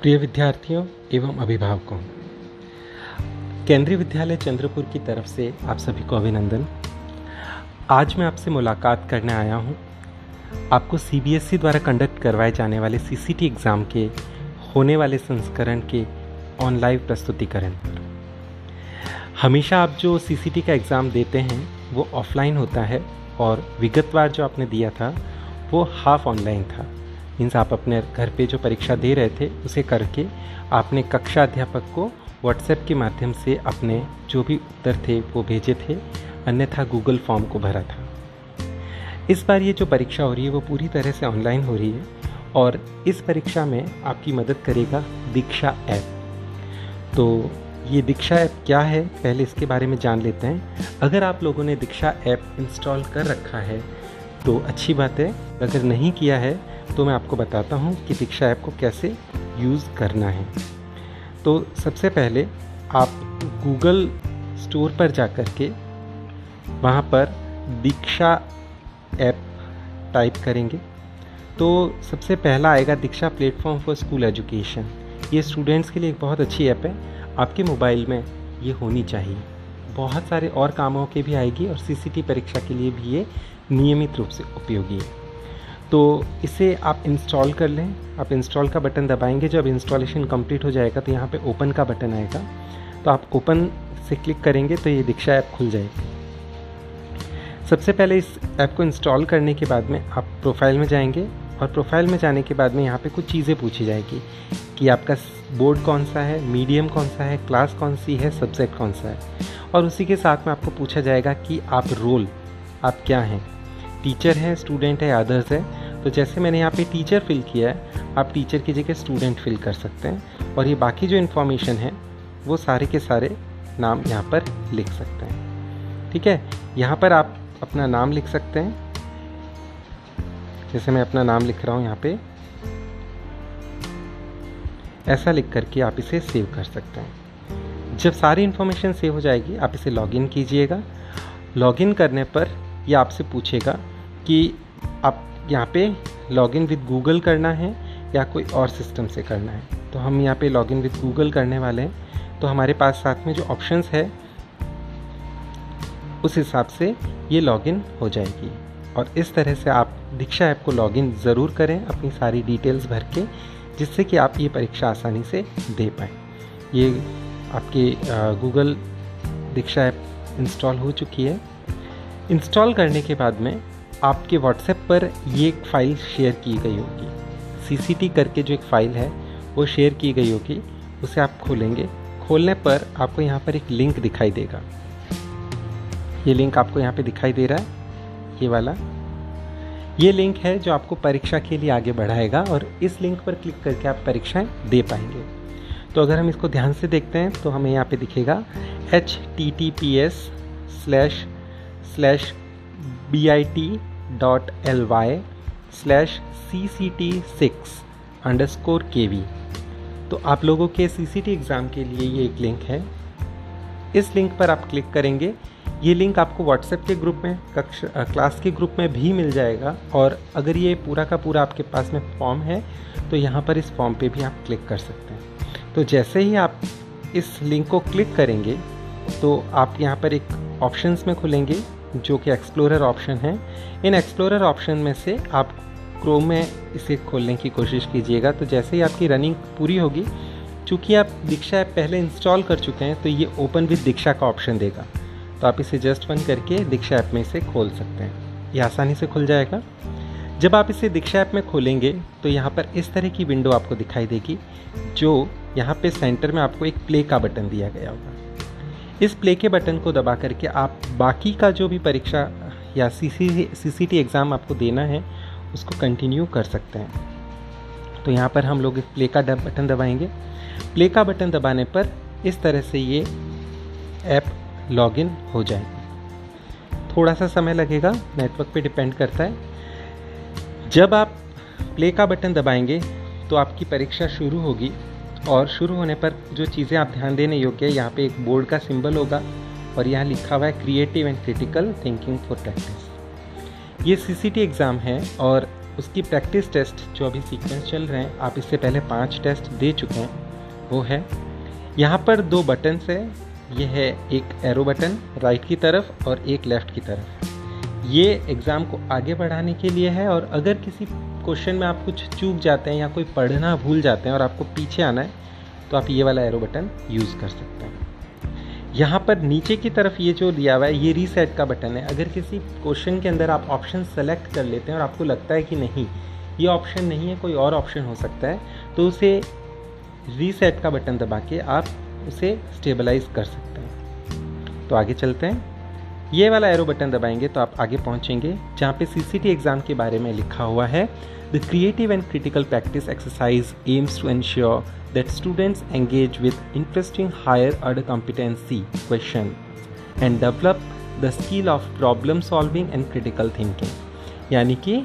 प्रिय विद्यार्थियों एवं अभिभावकों, केंद्रीय विद्यालय चंद्रपुर की तरफ से आप सभी को अभिनंदन। आज मैं आपसे मुलाकात करने आया हूं आपको सीबीएसई द्वारा कंडक्ट करवाए जाने वाले सीसीटी एग्ज़ाम के होने वाले संस्करण के ऑनलाइन प्रस्तुतिकरण पर। हमेशा आप जो सीसीटी का एग्ज़ाम देते हैं वो ऑफलाइन होता है और विगतवार जो आपने दिया था वो हाफ ऑनलाइन था। मीन्स आप अपने घर पे जो परीक्षा दे रहे थे उसे करके आपने कक्षा अध्यापक को व्हाट्सएप के माध्यम से अपने जो भी उत्तर थे वो भेजे थे, अन्यथा गूगल फॉर्म को भरा था। इस बार ये जो परीक्षा हो रही है वो पूरी तरह से ऑनलाइन हो रही है और इस परीक्षा में आपकी मदद करेगा दीक्षा ऐप। तो ये दीक्षा ऐप क्या है, पहले इसके बारे में जान लेते हैं। अगर आप लोगों ने दीक्षा ऐप इंस्टॉल कर रखा है तो अच्छी बात है, अगर नहीं किया है तो मैं आपको बताता हूँ कि दीक्षा ऐप को कैसे यूज़ करना है। तो सबसे पहले आप गूगल स्टोर पर जा कर के वहाँ पर दीक्षा ऐप टाइप करेंगे तो सबसे पहला आएगा दीक्षा प्लेटफॉर्म फॉर स्कूल एजुकेशन। ये स्टूडेंट्स के लिए एक बहुत अच्छी ऐप है, आपके मोबाइल में ये होनी चाहिए। बहुत सारे और कामों के भी आएगी और सीसीटी परीक्षा के लिए भी ये नियमित रूप से उपयोगी है। तो इसे आप इंस्टॉल कर लें। आप इंस्टॉल का बटन दबाएंगे, जब इंस्टॉलेशन कंप्लीट हो जाएगा तो यहाँ पे ओपन का बटन आएगा, तो आप ओपन से क्लिक करेंगे तो ये दीक्षा ऐप खुल जाएगी। सबसे पहले इस ऐप को इंस्टॉल करने के बाद में आप प्रोफाइल में जाएंगे और प्रोफाइल में जाने के बाद में यहाँ पे कुछ चीज़ें पूछी जाएगी कि आपका बोर्ड कौन सा है, मीडियम कौन सा है, क्लास कौन सी है, सब्जेक्ट कौन सा है, और उसी के साथ में आपको पूछा जाएगा कि आप रोल आप क्या हैं, टीचर है, स्टूडेंट है, अदर्स है। तो जैसे मैंने यहाँ पे टीचर फिल किया है, आप टीचर की जगह स्टूडेंट फिल कर सकते हैं और ये बाकी जो इन्फॉर्मेशन है वो सारे के सारे नाम यहाँ पर लिख सकते हैं। ठीक है, यहाँ पर आप अपना नाम लिख सकते हैं। जैसे मैं अपना नाम लिख रहा हूँ यहाँ पे, ऐसा लिख करके आप इसे सेव कर सकते हैं। जब सारी इन्फॉर्मेशन सेव हो जाएगी आप इसे लॉगिन कीजिएगा। लॉगिन करने पर ये आपसे पूछेगा कि आप यहाँ पे लॉगिन विद गूगल करना है या कोई और सिस्टम से करना है। तो हम यहाँ पे लॉगिन विद गूगल करने वाले हैं, तो हमारे पास साथ में जो ऑप्शंस है उस हिसाब से ये लॉगिन हो जाएगी। और इस तरह से आप दीक्षा ऐप को लॉगिन ज़रूर करें अपनी सारी डिटेल्स भर के, जिससे कि आप ये परीक्षा आसानी से दे पाएँ। ये आपके गूगल दीक्षा ऐप इंस्टॉल हो चुकी है। इंस्टॉल करने के बाद में आपके व्हाट्सएप पर ये एक फ़ाइल शेयर की गई होगी, सीसीटी करके जो एक फ़ाइल है वो शेयर की गई होगी। उसे आप खोलेंगे, खोलने पर आपको यहाँ पर एक लिंक दिखाई देगा। ये लिंक आपको यहाँ पे दिखाई दे रहा है, ये वाला ये लिंक है जो आपको परीक्षा के लिए आगे बढ़ाएगा और इस लिंक पर क्लिक करके आप परीक्षाएं दे पाएंगे। तो अगर हम इसको ध्यान से देखते हैं तो हमें यहाँ पे दिखेगा https://bit.ly/cct6_kv। तो आप लोगों के सीसीटी एग्ज़ाम के लिए ये एक लिंक है। इस लिंक पर आप क्लिक करेंगे। ये लिंक आपको व्हाट्सएप के ग्रुप में, क्लास के ग्रुप में भी मिल जाएगा। और अगर ये पूरा का पूरा आपके पास में फॉर्म है तो यहाँ पर इस फॉर्म पे भी आप क्लिक कर सकते हैं। तो जैसे ही आप इस लिंक को क्लिक करेंगे तो आप यहाँ पर एक ऑप्शंस में खुलेंगे जो कि एक्सप्लोरर ऑप्शन है। इन एक्सप्लोरर ऑप्शन में से आप क्रोम में इसे खोलने की कोशिश कीजिएगा। तो जैसे ही आपकी रनिंग पूरी होगी, चूँकि आप दीक्षा ऐप पहले इंस्टॉल कर चुके हैं तो ये ओपन विद दीक्षा का ऑप्शन देगा, तो आप इसे जस्ट बंद करके दीक्षा ऐप में इसे खोल सकते हैं। ये आसानी से खुल जाएगा। जब आप इसे दीक्षा ऐप में खोलेंगे तो यहाँ पर इस तरह की विंडो आपको दिखाई देगी, जो यहाँ पे सेंटर में आपको एक प्ले का बटन दिया गया होगा। इस प्ले के बटन को दबा करके आप बाकी का जो भी परीक्षा या सीसीटी एग्ज़ाम आपको देना है उसको कंटिन्यू कर सकते हैं। तो यहाँ पर हम लोग प्ले का बटन दबाएंगे। प्ले का बटन दबाने पर इस तरह से ये ऐप लॉगिन हो जाएगी। थोड़ा सा समय लगेगा, नेटवर्क पे डिपेंड करता है। जब आप प्ले का बटन दबाएंगे तो आपकी परीक्षा शुरू होगी और शुरू होने पर जो चीज़ें आप ध्यान देने योग्य है, यहाँ पे एक बोर्ड का सिंबल होगा और यहाँ लिखा हुआ है creative and critical thinking for practice. ये सीसीटी एग्ज़ाम है और उसकी प्रैक्टिस टेस्ट जो अभी सीक्वेंस चल रहे हैं, आप इससे पहले 5 टेस्ट दे चुके हैं, वो है यहाँ पर 2 बटन्स है। ये है एक एरो बटन राइट की तरफ और एक लेफ़्ट की तरफ। ये एग्ज़ाम को आगे बढ़ाने के लिए है, और अगर किसी क्वेश्चन में आप कुछ चूक जाते हैं या कोई पढ़ना भूल जाते हैं और आपको पीछे आना है, तो आप ये वाला एरो बटन यूज़ कर सकते हैं। यहाँ पर नीचे की तरफ ये जो दिया हुआ है, ये रीसेट का बटन है। अगर किसी क्वेश्चन के अंदर आप ऑप्शन सेलेक्ट कर लेते हैं और आपको लगता है कि नहीं ये ऑप्शन नहीं है, कोई और ऑप्शन हो सकता है, तो उसे रीसेट का बटन दबा के आप उसे स्टेबलाइज कर सकते हैं। तो आगे चलते हैं। ये वाला एरो बटन दबाएंगे तो आप आगे पहुंचेंगे जहाँ पे सीसीटी एग्ज़ाम के बारे में लिखा हुआ है। The creative and critical practice exercise aims to ensure that students engage with interesting higher order competency questions and develop the skill of problem solving and critical thinking। यानी कि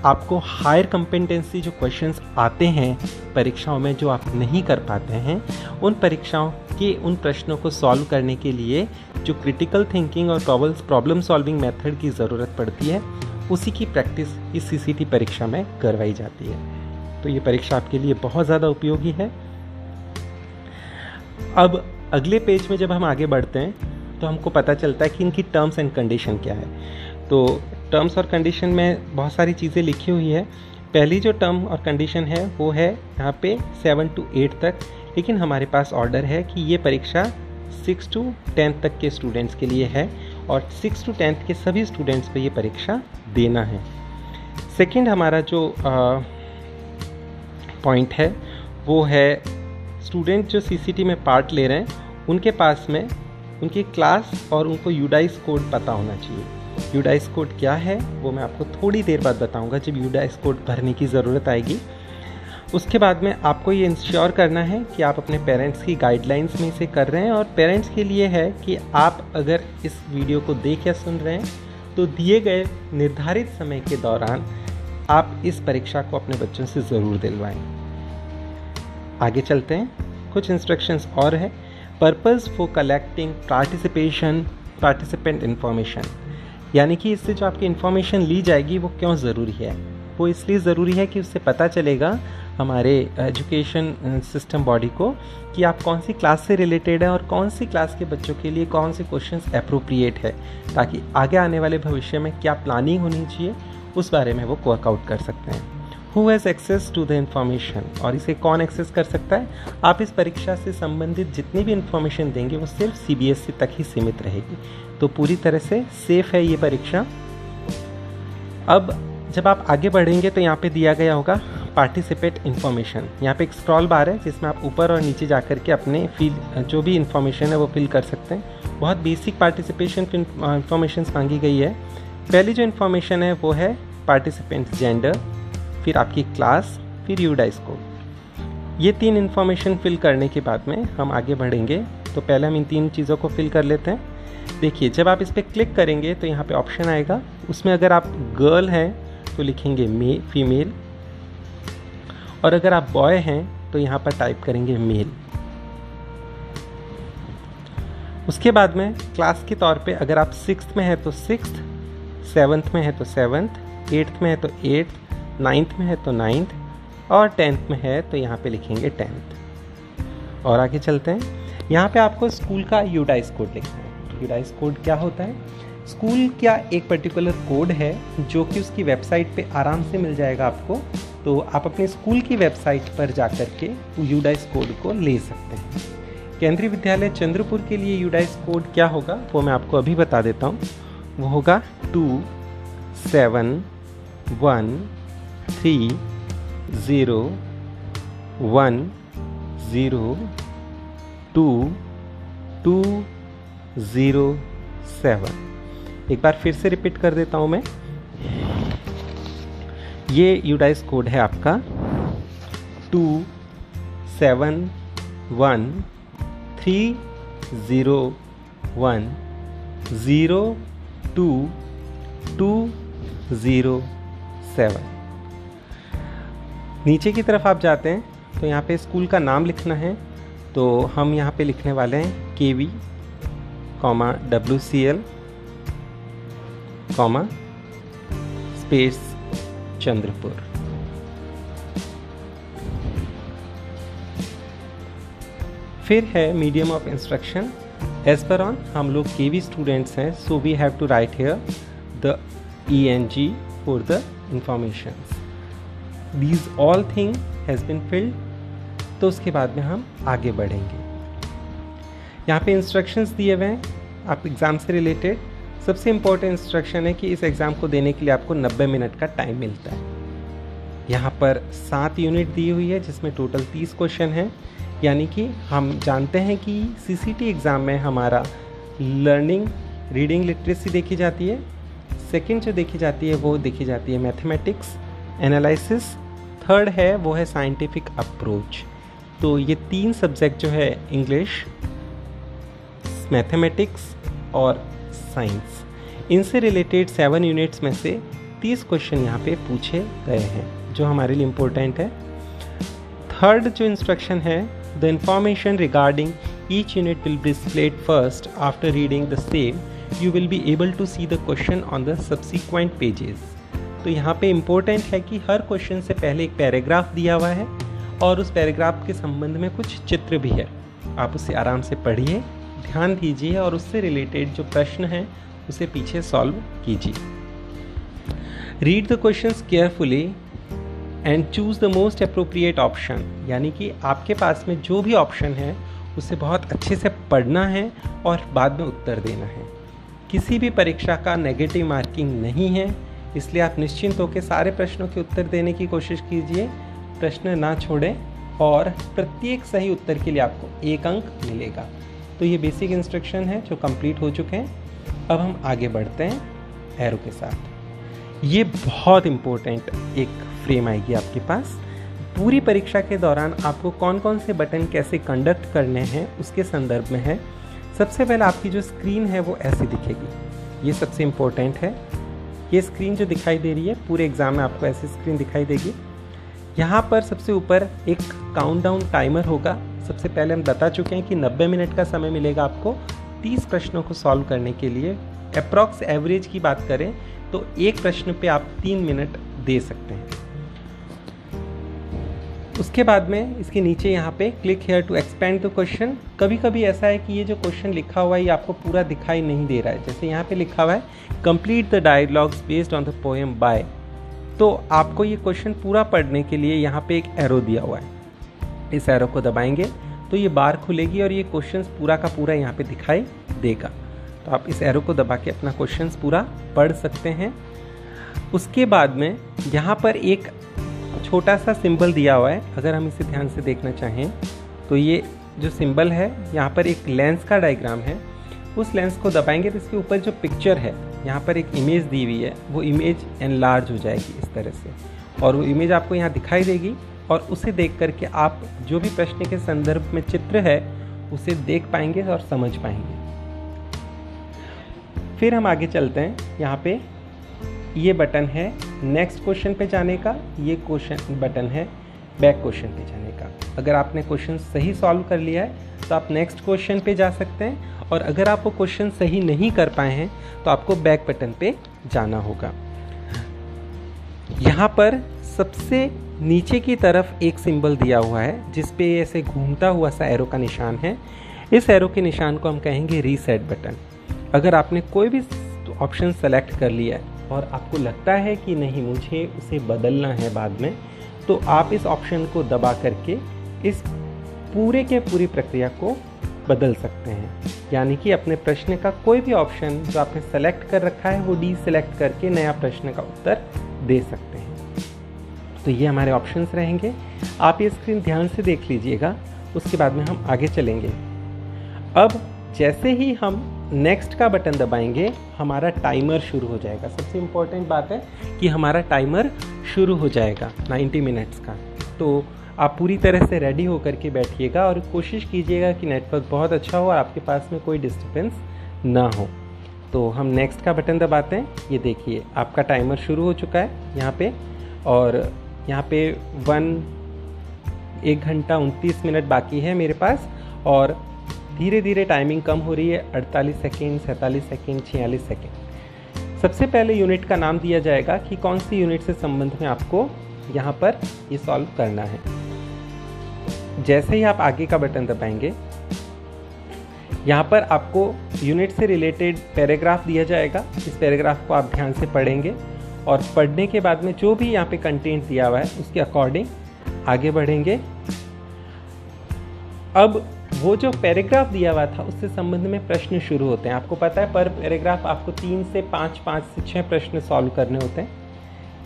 आपको हायर कॉम्पिटेंसी जो क्वेश्चंस आते हैं परीक्षाओं में, जो आप नहीं कर पाते हैं, उन परीक्षाओं के उन प्रश्नों को सॉल्व करने के लिए जो क्रिटिकल थिंकिंग और प्रॉब्लम सॉल्विंग मेथड की ज़रूरत पड़ती है, उसी की प्रैक्टिस इस सीसीटी परीक्षा में करवाई जाती है। तो ये परीक्षा आपके लिए बहुत ज़्यादा उपयोगी है। अब अगले पेज में जब हम आगे बढ़ते हैं तो हमको पता चलता है कि इनकी टर्म्स एंड कंडीशन क्या है। तो टर्म्स और कंडीशन में बहुत सारी चीज़ें लिखी हुई है। पहली जो टर्म और कंडीशन है वो है यहाँ पे 7 to 8 तक, लेकिन हमारे पास ऑर्डर है कि ये परीक्षा 6 to 10 तक के स्टूडेंट्स के लिए है, और 6 to 10 के सभी स्टूडेंट्स पे ये परीक्षा देना है। सेकंड हमारा जो पॉइंट है वो है स्टूडेंट जो सीसीटी में पार्ट ले रहे हैं उनके पास में उनकी क्लास और उनको यूडाइस कोड पता होना चाहिए। यूडाइस कोड क्या है वो मैं आपको थोड़ी देर बाद बताऊंगा, जब यूडाइस कोड भरने की ज़रूरत आएगी। उसके बाद में आपको ये इंश्योर करना है कि आप अपने पेरेंट्स की गाइडलाइंस में इसे कर रहे हैं, और पेरेंट्स के लिए है कि आप अगर इस वीडियो को देख या सुन रहे हैं तो दिए गए निर्धारित समय के दौरान आप इस परीक्षा को अपने बच्चों से ज़रूर दिलवाएं। आगे चलते हैं, कुछ इंस्ट्रक्शंस और है। Purpose for collecting participant information, यानी कि इससे जो आपकी इन्फॉर्मेशन ली जाएगी वो क्यों ज़रूरी है। वो इसलिए ज़रूरी है कि उससे पता चलेगा हमारे एजुकेशन सिस्टम बॉडी को कि आप कौन सी क्लास से रिलेटेड है और कौन सी क्लास के बच्चों के लिए कौन से क्वेश्चंस अप्रोप्रिएट है, ताकि आगे आने वाले भविष्य में क्या प्लानिंग होनी चाहिए उस बारे में वो वर्कआउट कर सकते हैं। Who has access to the information, और इसे कौन एक्सेस कर सकता है। आप इस परीक्षा से संबंधित जितनी भी इंफॉर्मेशन देंगे वो सिर्फ सीबीएसई तक ही सीमित रहेगी, तो पूरी तरह से सेफ है ये परीक्षा। अब जब आप आगे बढ़ेंगे तो यहाँ पे दिया गया होगा पार्टिसिपेट इन्फॉर्मेशन। यहाँ पे एक स्क्रॉल बार है जिसमें आप ऊपर और नीचे जाकर के अपने जो भी इंफॉर्मेशन है वो फिल कर सकते हैं। बहुत बेसिक पार्टिसिपेशन की इंफॉर्मेशन मांगी गई है। पहली जो इन्फॉर्मेशन है वो है पार्टिसिपेंट जेंडर, फिर आपकी क्लास, फिर यूडाइस कोड। ये 3 इन्फॉर्मेशन फिल करने के बाद में हम आगे बढ़ेंगे। तो पहले हम इन 3 चीज़ों को फिल कर लेते हैं। देखिए, जब आप इस पर क्लिक करेंगे तो यहाँ पे ऑप्शन आएगा, उसमें अगर आप गर्ल हैं तो लिखेंगे फीमेल, और अगर आप बॉय हैं तो यहाँ पर टाइप करेंगे मेल। उसके बाद में क्लास के तौर पे अगर आप 6th में है तो 6th, 7th में है तो 7th, 8th में है तो 8th, 9th में है तो 9th, और 10th में है तो यहाँ पे लिखेंगे 10th। और आगे चलते हैं। यहाँ पे आपको स्कूल का यूडाइस कोड लिखना है। यूडाइस कोड क्या होता है? स्कूल का एक पर्टिकुलर कोड है जो कि उसकी वेबसाइट पे आराम से मिल जाएगा आपको। तो आप अपने स्कूल की वेबसाइट पर जाकर के यूडाइस कोड को ले सकते हैं। केंद्रीय विद्यालय चंद्रपुर के लिए यूडाइस कोड क्या होगा वो मैं आपको अभी बता देता हूँ। वो होगा 271301022207। एक बार फिर से रिपीट कर देता हूँ मैं। ये यूडाइस कोड है आपका 271301022207। नीचे की तरफ आप जाते हैं तो यहाँ पे स्कूल का नाम लिखना है। तो हम यहाँ पे लिखने वाले हैं KV, WCL, स्पेस चंद्रपुर। फिर है medium of instruction. As per on हम लोग केवी स्टूडेंट्स हैं, so we have to write here the ENG for the informations. These all thing has been filled. तो उसके बाद में हम आगे बढ़ेंगे। यहाँ पे इंस्ट्रक्शंस दिए हुए हैं आप एग्ज़ाम से रिलेटेड। सबसे इम्पोर्टेंट इंस्ट्रक्शन है कि इस एग्ज़ाम को देने के लिए आपको 90 मिनट का टाइम मिलता है। यहाँ पर 7 यूनिट दी हुई है जिसमें टोटल 30 क्वेश्चन हैं। यानी कि हम जानते हैं कि CCT एग्ज़ाम में हमारा लर्निंग रीडिंग लिटरेसी देखी जाती है। सेकंड जो देखी जाती है वो देखी जाती है मैथमेटिक्स एनालिसिस। थर्ड है वो है साइंटिफिक अप्रोच। तो ये 3 सब्जेक्ट जो है इंग्लिश, मैथमेटिक्स और साइंस, इनसे रिलेटेड 7 यूनिट्स में से 30 क्वेश्चन यहाँ पे पूछे गए हैं जो हमारे लिए इम्पोर्टेंट है। थर्ड जो इंस्ट्रक्शन है, the information regarding each unit will be displayed first. After reading the same you will be able to see the question on the subsequent pages. तो यहाँ पे इम्पोर्टेंट है कि हर क्वेश्चन से पहले एक पैराग्राफ दिया हुआ है और उस पैराग्राफ के संबंध में कुछ चित्र भी है। आप उसे आराम से पढ़िए, ध्यान दीजिए और उससे रिलेटेड जो प्रश्न हैं उसे पीछे सॉल्व कीजिए। Read the questions carefully and choose the most appropriate option. यानी कि आपके पास में जो भी ऑप्शन है उसे बहुत अच्छे से पढ़ना है और बाद में उत्तर देना है। किसी भी परीक्षा का नेगेटिव मार्किंग नहीं है, इसलिए आप निश्चिंत होकर सारे प्रश्नों के उत्तर देने की कोशिश कीजिए, प्रश्न ना छोड़ें और प्रत्येक सही उत्तर के लिए आपको 1 अंक मिलेगा। तो ये बेसिक इंस्ट्रक्शन है जो कंप्लीट हो चुके हैं। अब हम आगे बढ़ते हैं एरो के साथ। ये बहुत इम्पोर्टेंट एक फ्रेम आएगी आपके पास। पूरी परीक्षा के दौरान आपको कौन कौन से बटन कैसे कंडक्ट करने हैं उसके संदर्भ में है। सबसे पहले आपकी जो स्क्रीन है वो ऐसी दिखेगी, ये सबसे इम्पोर्टेंट है। ये स्क्रीन जो दिखाई दे रही है पूरे एग्ज़ाम में आपको ऐसी स्क्रीन दिखाई देगी। यहाँ पर सबसे ऊपर एक काउंटडाउन टाइमर होगा। सबसे पहले हम बता चुके हैं कि 90 मिनट का समय मिलेगा आपको 30 प्रश्नों को सॉल्व करने के लिए। अप्रॉक्स एवरेज की बात करें तो एक प्रश्न पे आप 3 मिनट दे सकते हैं। उसके बाद में इसके नीचे यहाँ पे click here to expand the question. कभी कभी ऐसा है कि ये जो क्वेश्चन लिखा हुआ है ये आपको पूरा दिखाई नहीं दे रहा है। जैसे यहाँ पे लिखा हुआ है complete the dialogues based on the poem by. तो आपको ये क्वेश्चन पूरा पढ़ने के लिए यहाँ पे एक एरो दिया हुआ है। इस एरो को दबाएंगे तो ये बार खुलेगी और ये क्वेश्चन पूरा का पूरा यहाँ पे दिखाई देगा। तो आप इस एरो को दबा के अपना क्वेश्चन पूरा पढ़ सकते हैं। उसके बाद में यहाँ पर एक छोटा सा सिंबल दिया हुआ है। अगर हम इसे ध्यान से देखना चाहें तो ये जो सिंबल है यहाँ पर एक लेंस का डायग्राम है। उस लेंस को दबाएंगे तो इसके ऊपर जो पिक्चर है यहाँ पर एक इमेज दी हुई है, वो इमेज एनलार्ज हो जाएगी इस तरह से और वो इमेज आपको यहाँ दिखाई देगी और उसे देख करके आप जो भी प्रश्न के संदर्भ में चित्र है उसे देख पाएंगे और समझ पाएंगे। फिर हम आगे चलते हैं। यहाँ पे ये बटन है नेक्स्ट क्वेश्चन पे जाने का, ये क्वेश्चन बटन है बैक क्वेश्चन पे जाने का। अगर आपने क्वेश्चन सही सॉल्व कर लिया है तो आप नेक्स्ट क्वेश्चन पे जा सकते हैं और अगर आप वो क्वेश्चन सही नहीं कर पाए हैं तो आपको बैक बटन पे जाना होगा। यहाँ पर सबसे नीचे की तरफ एक सिंबल दिया हुआ है जिस पे ऐसे घूमता हुआ सा एरो का निशान है। इस एरो के निशान को हम कहेंगे रीसेट बटन। अगर आपने कोई भी ऑप्शन सेलेक्ट कर लिया है और आपको लगता है कि नहीं मुझे उसे बदलना है बाद में, तो आप इस ऑप्शन को दबा करके इस पूरे के पूरी प्रक्रिया को बदल सकते हैं। यानी कि अपने प्रश्न का कोई भी ऑप्शन जो आपने सेलेक्ट कर रखा है वो डीसेलेक्ट करके नया प्रश्न का उत्तर दे सकते हैं। तो ये हमारे ऑप्शंस रहेंगे। आप ये स्क्रीन ध्यान से देख लीजिएगा, उसके बाद में हम आगे चलेंगे। अब जैसे ही हम नेक्स्ट का बटन दबाएंगे हमारा टाइमर शुरू हो जाएगा। सबसे इम्पोर्टेंट बात है कि हमारा टाइमर शुरू हो जाएगा 90 मिनट्स का। तो आप पूरी तरह से रेडी होकर के बैठिएगा और कोशिश कीजिएगा कि नेटवर्क बहुत अच्छा हो और आपके पास में कोई डिस्टर्बेंस ना हो। तो हम नेक्स्ट का बटन दबाते हैं। ये देखिए आपका टाइमर शुरू हो चुका है यहाँ पे, और यहाँ पे 1 घंटा 29 मिनट बाकी है मेरे पास और धीरे धीरे टाइमिंग कम हो रही है। 48 सेकेंड, 47 सेकेंड, 46 सेकेंड। सबसे पहले यूनिट का नाम दिया जाएगा कि कौन सी यूनिट से संबंध में आपको यहाँ पर ये सॉल्व करना है। जैसे ही आप आगे का बटन दबाएंगे, यहाँ पर आपको यूनिट से रिलेटेड पैराग्राफ दिया जाएगा। इस पैराग्राफ को आप ध्यान से पढ़ेंगे और पढ़ने के बाद में जो भी यहाँ पे कंटेंट दिया हुआ है उसके अकॉर्डिंग आगे बढ़ेंगे। अब वो जो पैराग्राफ दिया हुआ था उससे संबंध में प्रश्न शुरू होते हैं। आपको पता है पर पैराग्राफ आपको 3 से 5, 5 से 6 प्रश्न सॉल्व करने होते हैं।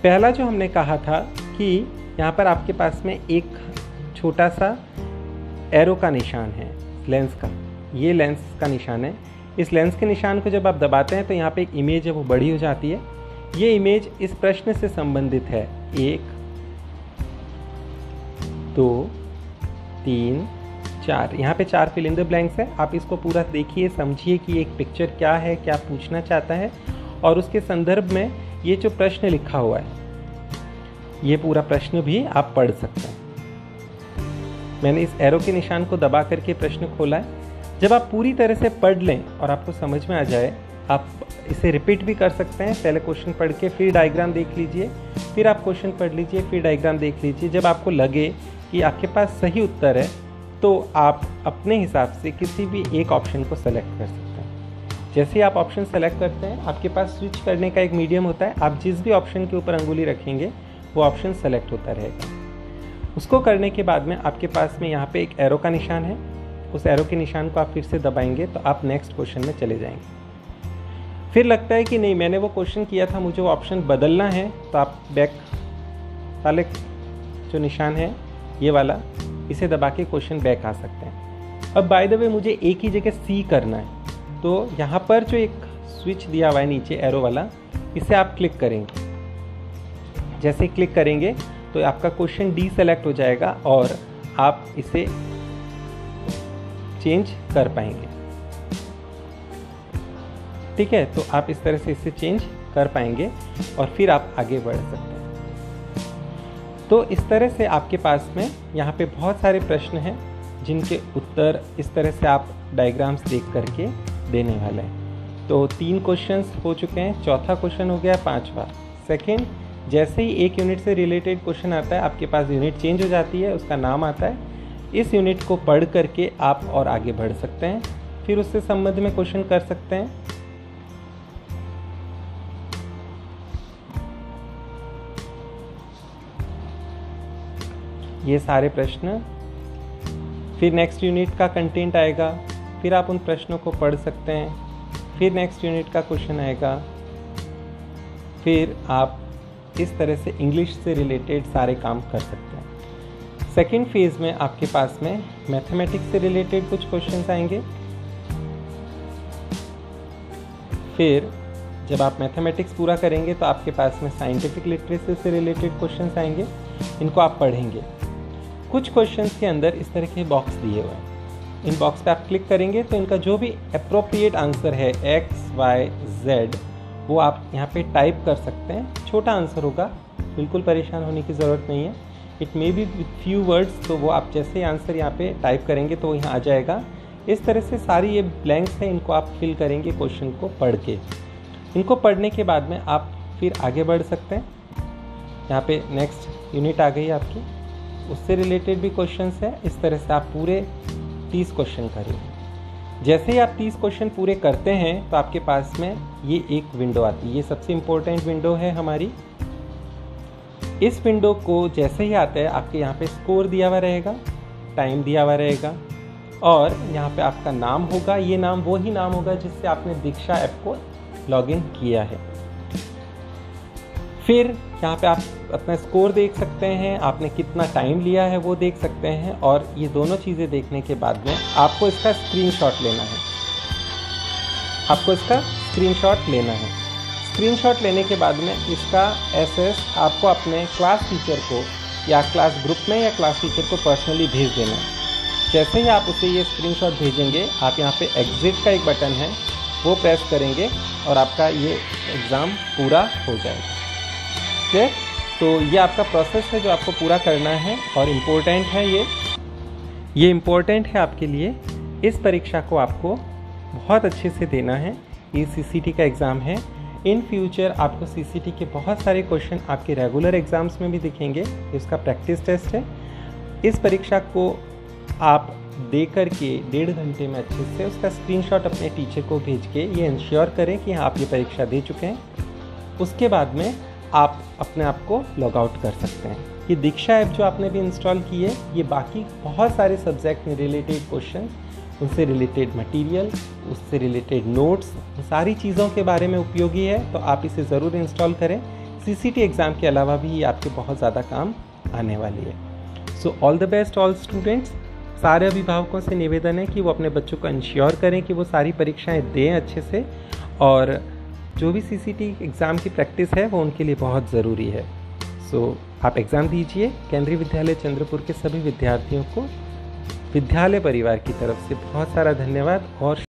पहला जो हमने कहा था कि यहाँ पर आपके पास में एक छोटा सा एरो का निशान है, लेंस का। ये लेंस का निशान है। इस लेंस के निशान को जब आप दबाते हैं तो यहाँ पे एक इमेज है वो बड़ी हो जाती है। ये इमेज इस प्रश्न से संबंधित है। 1, 2, 3, 4। यहाँ पे 4 फिल इन द ब्लैंक्स है। आप इसको पूरा देखिए, समझिए कि एक पिक्चर क्या है, क्या पूछना चाहता है, और उसके संदर्भ में ये जो प्रश्न लिखा हुआ है ये पूरा प्रश्न भी आप पढ़ सकते हैं। मैंने इस एरो के निशान को दबा करके प्रश्न खोला है। जब आप पूरी तरह से पढ़ लें और आपको समझ में आ जाए, आप इसे रिपीट भी कर सकते हैं। पहले क्वेश्चन पढ़ के फिर डायग्राम देख लीजिए, फिर आप क्वेश्चन पढ़ लीजिए, फिर डायग्राम देख लीजिए। जब आपको लगे कि आपके पास सही उत्तर है तो आप अपने हिसाब से किसी भी एक ऑप्शन को सेलेक्ट कर सकते हैं। जैसे ही आप ऑप्शन सेलेक्ट करते हैं, आपके पास स्विच करने का एक मीडियम होता है। आप जिस भी ऑप्शन के ऊपर अंगुली रखेंगे वो ऑप्शन सेलेक्ट होता रहेगा। उसको करने के बाद में आपके पास में यहाँ पे एक एरो का निशान है। उस एरो के निशान को आप फिर से दबाएंगे तो आप नेक्स्ट क्वेश्चन में चले जाएंगे। फिर लगता है कि नहीं, मैंने वो क्वेश्चन किया था, मुझे वो ऑप्शन बदलना है, तो आप बैक वाले जो निशान है ये वाला, इसे दबा के क्वेश्चन बैक आ सकते हैं। अब बाय द वे मुझे एक ही जगह सी करना है, तो यहाँ पर जो एक स्विच दिया हुआ है नीचे एरो वाला, इसे आप क्लिक करेंगे। जैसे क्लिक करेंगे तो आपका क्वेश्चन डी सेलेक्ट हो जाएगा और आप इसे चेंज कर पाएंगे। ठीक है, तो आप इस तरह से इसे चेंज कर पाएंगे और फिर आप आगे बढ़ सकते हैं। तो इस तरह से आपके पास में यहाँ पे बहुत सारे प्रश्न हैं जिनके उत्तर इस तरह से आप डायग्राम्स देख करके देने वाले हैं। तो 3 क्वेश्चंस हो चुके हैं, चौथा क्वेश्चन हो गया, 5वां। सेकेंड, जैसे ही एक यूनिट से रिलेटेड क्वेश्चन आता है आपके पास यूनिट चेंज हो जाती है, उसका नाम आता है। इस यूनिट को पढ़ करके आप और आगे बढ़ सकते हैं, फिर उससे संबंध में क्वेश्चन कर सकते हैं। ये सारे प्रश्न, फिर नेक्स्ट यूनिट का कंटेंट आएगा, फिर आप उन प्रश्नों को पढ़ सकते हैं, फिर नेक्स्ट यूनिट का क्वेश्चन आएगा, फिर आप इस तरह से इंग्लिश से रिलेटेड सारे काम कर सकते हैं। सेकेंड फेज में आपके पास में मैथमेटिक्स से रिलेटेड कुछ क्वेश्चंस आएंगे। फिर जब आप मैथमेटिक्स पूरा करेंगे तो आपके पास में साइंटिफिक लिटरेचर से रिलेटेड क्वेश्चंस आएंगे, इनको आप पढ़ेंगे। कुछ क्वेश्चंस के अंदर इस तरह के बॉक्स दिए हुए हैं, इन बॉक्स पे आप क्लिक करेंगे तो इनका जो भी अप्रोप्रिएट आंसर है x, y, z, वो आप यहाँ पे टाइप कर सकते हैं। छोटा आंसर होगा, बिल्कुल परेशान होने की ज़रूरत नहीं है। It may be with few words, तो वो आप जैसे आंसर यहाँ पे टाइप करेंगे तो यहाँ आ जाएगा। इस तरह से सारी ये ब्लैंक्स हैं, इनको आप फिल करेंगे क्वेश्चन को पढ़ के। इनको पढ़ने के बाद में आप फिर आगे बढ़ सकते हैं। यहाँ पे नेक्स्ट यूनिट आ गई आपकी, उससे रिलेटेड भी क्वेश्चंस है। इस तरह से आप पूरे 30 क्वेश्चन करेंगे। जैसे ही आप 30 क्वेश्चन पूरे करते हैं तो आपके पास में ये एक विंडो आती है। ये सबसे इम्पोर्टेंट विंडो है हमारी। इस विंडो को जैसे ही आता है आपके यहाँ पे स्कोर दिया हुआ रहेगा, टाइम दिया हुआ रहेगा और यहाँ पे आपका नाम होगा। ये नाम वो ही नाम होगा जिससे आपने दीक्षा ऐप को लॉगिन किया है। फिर यहाँ पे आप अपना स्कोर देख सकते हैं, आपने कितना टाइम लिया है वो देख सकते हैं। और ये दोनों चीज़ें देखने के बाद में आपको इसका स्क्रीनशॉट लेना है। स्क्रीनशॉट लेने के बाद में इसका एसएस आपको अपने क्लास टीचर को या क्लास ग्रुप में या क्लास टीचर को पर्सनली भेज देना है। जैसे ही आप उसे ये स्क्रीनशॉट भेजेंगे, आप यहाँ पे एग्जिट का एक बटन है वो प्रेस करेंगे और आपका ये एग्ज़ाम पूरा हो जाएगा। ठीक, तो ये आपका प्रोसेस है जो आपको पूरा करना है और इम्पोर्टेंट है। ये इम्पोर्टेंट है आपके लिए। इस परीक्षा को आपको बहुत अच्छे से देना है। ये सीसीटी का एग्ज़ाम है। इन फ्यूचर आपको सीसीटी के बहुत सारे क्वेश्चन आपके रेगुलर एग्जाम्स में भी दिखेंगे। इसका प्रैक्टिस टेस्ट है। इस परीक्षा को आप दे करके 1.5 घंटे में अच्छे से उसका स्क्रीनशॉट अपने टीचर को भेज के ये इंश्योर करें कि आप ये परीक्षा दे चुके हैं। उसके बाद में आप अपने आप को लॉग आउट कर सकते हैं। ये दीक्षा ऐप जो आपने भी इंस्टॉल की है, ये बाकी बहुत सारे सब्जेक्ट में रिलेटेड क्वेश्चन, उससे रिलेटेड मटेरियल, उससे रिलेटेड नोट्स, सारी चीज़ों के बारे में उपयोगी है। तो आप इसे ज़रूर इंस्टॉल करें। सीसीटी एग्ज़ाम के अलावा भी ये आपके बहुत ज़्यादा काम आने वाली है। So all the best all students. सारे अभिभावकों से निवेदन है कि वो अपने बच्चों को इंश्योर करें कि वो सारी परीक्षाएं दें अच्छे से, और जो भी सीसीटी एग्ज़ाम की प्रैक्टिस है वो उनके लिए बहुत ज़रूरी है। सो आप एग्ज़ाम दीजिए। केंद्रीय विद्यालय चंद्रपुर के सभी विद्यार्थियों को विद्यालय परिवार की तरफ से बहुत सारा धन्यवाद और